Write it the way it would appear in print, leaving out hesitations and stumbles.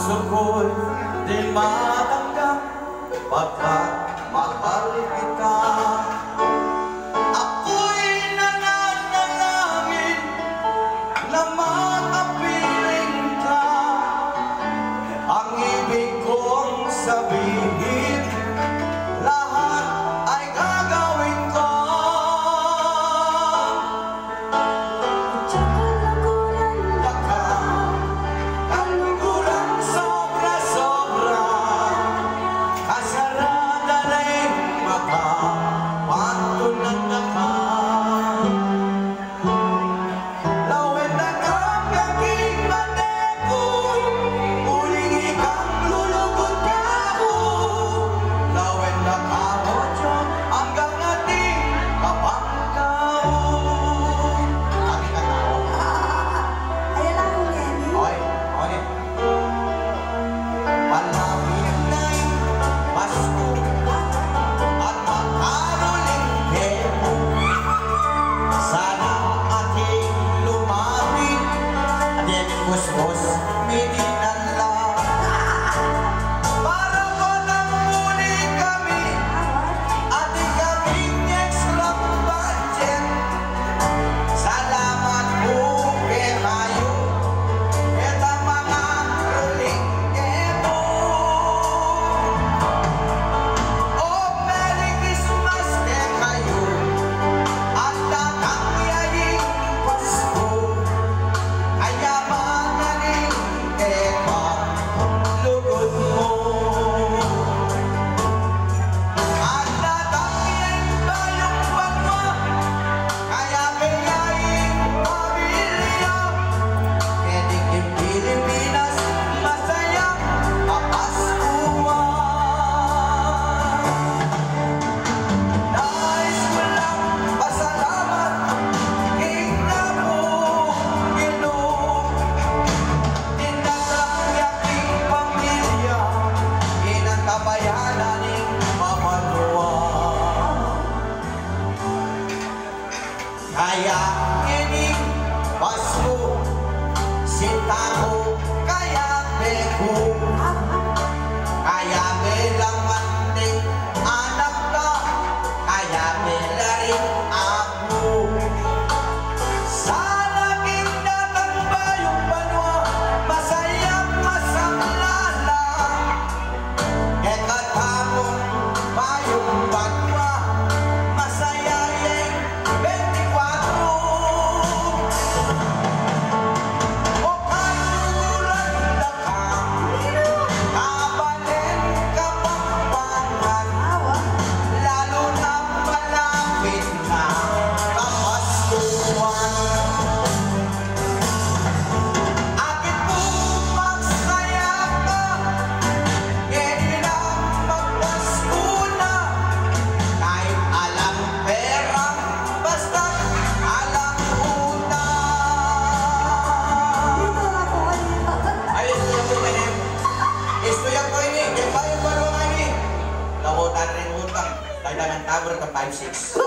puso ko'y di matanggap pagkat mahal kita. Ako'y nananalangin na makapiling ka. Ang ibig kong sabihin, lahat ay gagawin ko. Kaluguran sobra-sobra, kasarada na yung mata, patunan na ka. Lawin na kang aking maneko, uling ikang lulugod ka ako. Lawin na kamotyo hanggang ating kapangkaw. Kami katawa. Ayan lang yung Lenny. Oy, oy. Malapit na'y Pasko at makaroling demo. Sana ating lumapit at yung kuskus, mininan lang. Para walang muli kami at kaming extra budget. Salamat po kay kayo. Eta mga ruling demo. Oh, Merry Christmas kay kayo at datang yaying Pasko. Kaya magaling eka lugod mo. At datang yaying bayong banwa. Kaya kaya'y pamilya. Pwedeng in Pilipinas, masayang kapaskuhan. Nais ko lang pasalamat kay Napong Ginoo. Tinatang yaking pamilya, inantabayanan ng mamanwa. Kaya ining Pasko, sinta ko kaya beko. Kaya bilang manting anak ka, kaya bila rin ako. Sana kindatang bayong banwa, masayang masaklala. Ekatamong bayong banwa, masaya yung 24. O kaluguran na ka, kabalin kapampangan, lalo na malapit na kapaskuhan. Akin po magsaya ka, hindi lang magpasko na. Kahit alam pera, basta alam una. Dito ako. Ay, estudian po ini. Estudian po ini. Yung bayo ba naman ini? Lakotan rin utang. Dagdagan tabor ka 5-6.